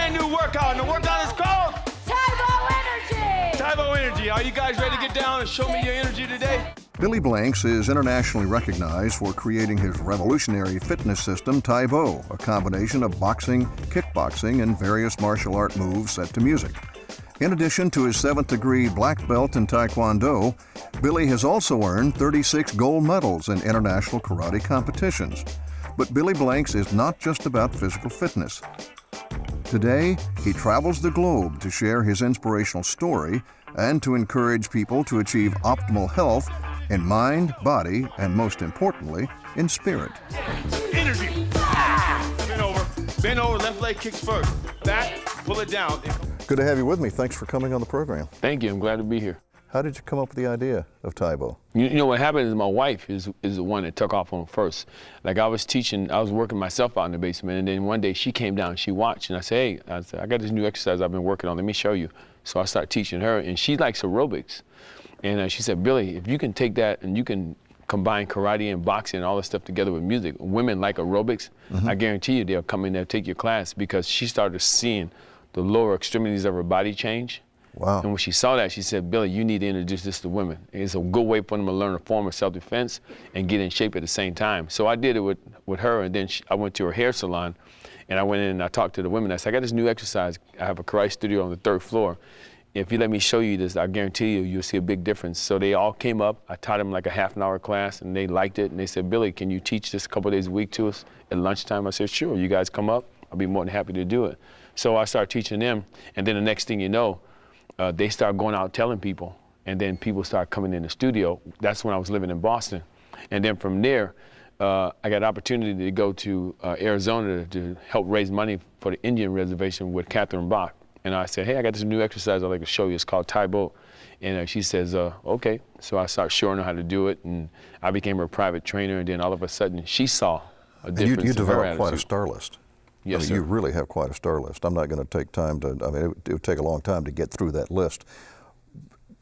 brand new workout, and the workout is called Tybo Energy! Tybo Energy. Are you guys ready to get down and show me your energy today? Billy Blanks is internationally recognized for creating his revolutionary fitness system, Tybo, a combination of boxing, kickboxing, and various martial art moves set to music. In addition to his 7th degree black belt in Taekwondo, Billy has also earned 36 gold medals in international karate competitions. But Billy Blanks is not just about physical fitness. Today, he travels the globe to share his inspirational story and to encourage people to achieve optimal health in mind, body, and most importantly, in spirit. Energy. Bend over, left leg kicks first. Back, pull it down. Good to have you with me. Thanks for coming on the program. Thank you. I'm glad to be here. How did you come up with the idea of Tybo? You know what happened is my wife is the one that took off on first. Like I was working myself out in the basement, and then one day she came down, she watched, and I said, hey, I got this new exercise I've been working on, let me show you. So I started teaching her, and she likes aerobics. And she said, Billy, if you can take that and you can combine karate and boxing and all this stuff together with music, women like aerobics, I guarantee you they'll come in there and take your class, because she started seeing the lower extremities of her body change. Wow. And when she saw that, she said, Billy, you need to introduce this to women. It's a good way for them to learn a form of self-defense and get in shape at the same time. So I did it with her, and then I went to her hair salon, and I went in and I talked to the women. I said, I got this new exercise. I have a karate studio on the 3rd floor. If you let me show you this, I guarantee you'll see a big difference. So they all came up. I taught them like a half-an-hour class, and they liked it. And they said, Billy, can you teach this a couple days a week to us at lunchtime? I said, sure, you guys come up. I'll be more than happy to do it. So I started teaching them, and then the next thing you know, they started going out telling people, and then people started coming in the studio. That's when I was living in Boston. And then from there, I got an opportunity to go to Arizona to help raise money for the Indian reservation with Catherine Bach. And I said, hey, I got this new exercise I'd like to show you. It's called Tybo. And she says, okay. So I started showing her how to do it, and I became her private trainer, and then all of a sudden, she saw a difference You in her developed attitude. quite a star list. Yes, I mean, sir. you really have quite a star list. I'm not going to take time to, I mean, it would take a long time to get through that list.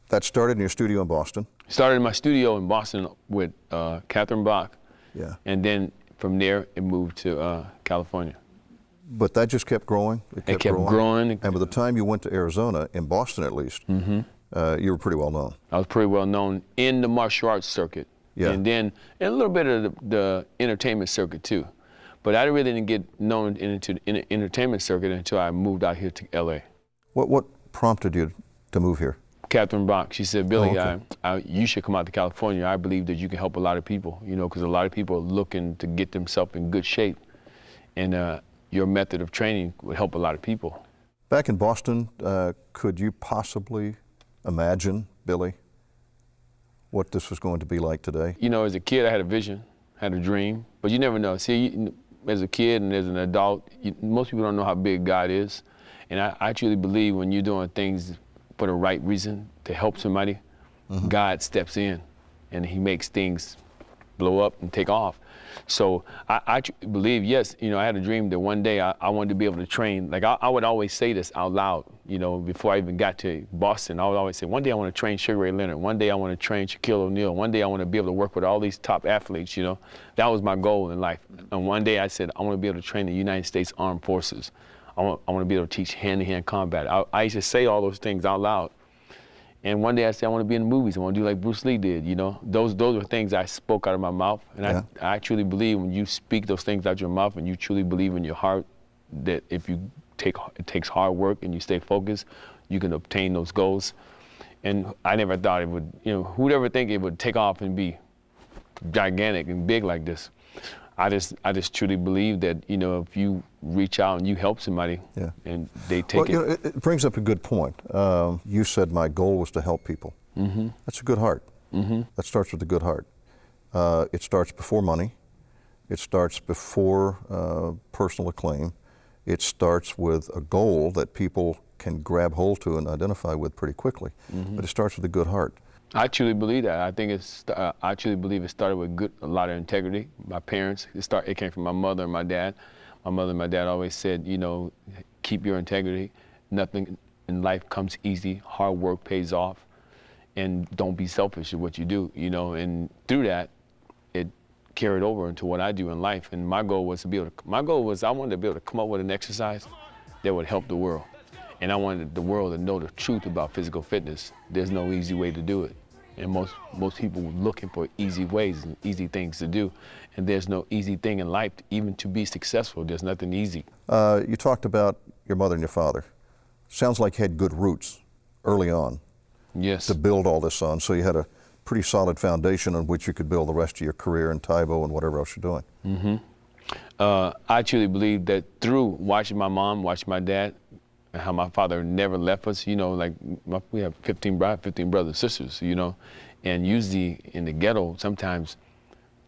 That started in your studio in Boston? Started in my studio in Boston with Catherine Bach. Yeah. And then from there, it moved to California. But that just kept growing? It kept growing. And by the time you went to Arizona, in Boston at least, you were pretty well known. I was pretty well known in the martial arts circuit. Yeah. And then a little bit of the entertainment circuit too. But I really didn't get known into the entertainment circuit until I moved out here to LA. What prompted you to move here? Catherine Bach, she said, Billy, Oh, okay. you should come out to California. I believe that you can help a lot of people, you know, because a lot of people are looking to get themselves in good shape. And your method of training would help a lot of people. Back in Boston, could you possibly imagine, Billy, what this was going to be like today? You know, as a kid, I had a vision, had a dream, but you never know. See, as a kid and as an adult, most people don't know how big God is. And I truly believe when you're doing things for the right reason to help somebody, God steps in and he makes things blow up and take off. So I believe, yes, you know, I had a dream that one day I wanted to be able to train. Like I would always say this out loud, you know, before I even got to Boston. I would always say, one day I want to train Sugar Ray Leonard. One day I want to train Shaquille O'Neal. One day I want to be able to work with all these top athletes, you know. That was my goal in life. And one day I said, I want to be able to train the United States Armed Forces. I want to be able to teach hand-to-hand combat. I used to say all those things out loud. And one day I said, I want to be in the movies. I want to do like Bruce Lee did, you know. Those were things I spoke out of my mouth. And Yeah. I truly believe when you speak those things out your mouth and you truly believe in your heart that if it takes hard work and you stay focused, you can obtain those goals. And I never thought it would, you know, who'd ever think it would take off and be gigantic and big like this? I just truly believe that, you know, if you reach out and you help somebody, Yeah. and they take Well, you know, it brings up a good point. You said my goal was to help people. That's a good heart. That starts with a good heart. It starts before money. It starts before personal acclaim. It starts with a goal that people can grab hold to and identify with pretty quickly. But it starts with a good heart. I truly believe that. I think I truly believe it started with a lot of integrity. My parents, it came from my mother and my dad. My mother and my dad always said, you know, keep your integrity. Nothing in life comes easy. Hard work pays off. And don't be selfish in what you do, you know. And through that, it carried over into what I do in life. And my goal was I wanted to be able to come up with an exercise that would help the world. And I wanted the world to know the truth about physical fitness. There's no easy way to do it. And most people were looking for easy ways and easy things to do. And there's no easy thing in life, even to be successful. There's nothing easy. You talked about your mother and your father. Sounds like you had good roots early on. Yes. To build all this on, so you had a pretty solid foundation on which you could build the rest of your career in Tae Bo and whatever else you're doing. I truly believe that through watching my mom, watching my dad, and how my father never left us, you know, like we have 15 brothers and sisters, you know, and usually in the ghetto, sometimes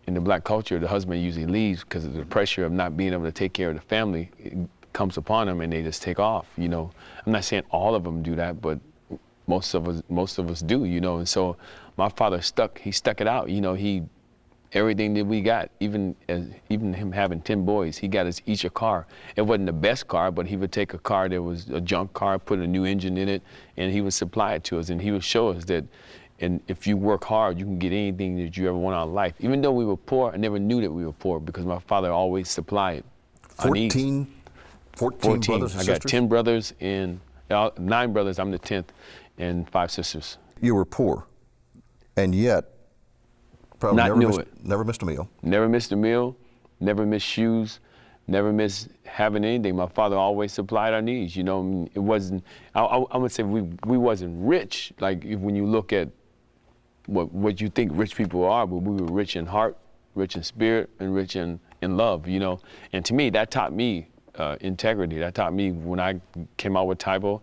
in the black culture, the husband usually leaves because of the pressure of not being able to take care of the family. It comes upon them and they just take off, you know. I'm not saying all of them do that, but most of us do, you know. And so my father stuck it out, you know. Everything that we got, even him having 10 boys, he got us each a car. It wasn't the best car, but he would take a car that was a junk car, put a new engine in it, and he would supply it to us. And he would show us that, and if you work hard, you can get anything that you ever want out of life. Even though we were poor, I never knew that we were poor because my father always supplied our needs. 14 brothers and I sisters? got 10 brothers and 9 brothers, I'm the 10th, and 5 sisters. You were poor, and yet probably never missed a meal. Never missed a meal, never missed shoes, never missed having anything. My father always supplied our needs, you know. I mean, it wasn't, I would say we wasn't rich, like when you look at what you think rich people are, but we were rich in heart, rich in spirit, and rich in love, you know. And to me, that taught me integrity. That taught me when I came out with Tae Bo,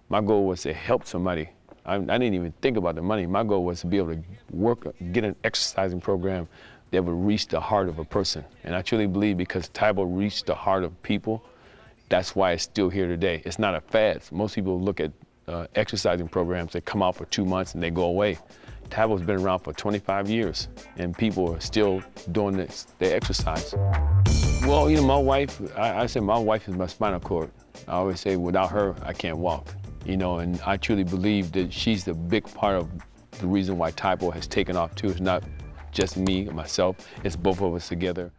my goal was to help somebody. I didn't even think about the money. My goal was to be able to get an exercising program that would reach the heart of a person. And I truly believe because Tae Bo reached the heart of people, that's why it's still here today. It's not a fad. Most people look at exercising programs that come out for 2 months and they go away. Tae Bo's been around for 25 years and people are still doing their exercise. Well, you know, my wife, I say my wife is my spinal cord. I always say without her, I can't walk. You know, and I truly believe that she's the big part of the reason why Tae Bo has taken off too. It's not just me or myself, it's both of us together.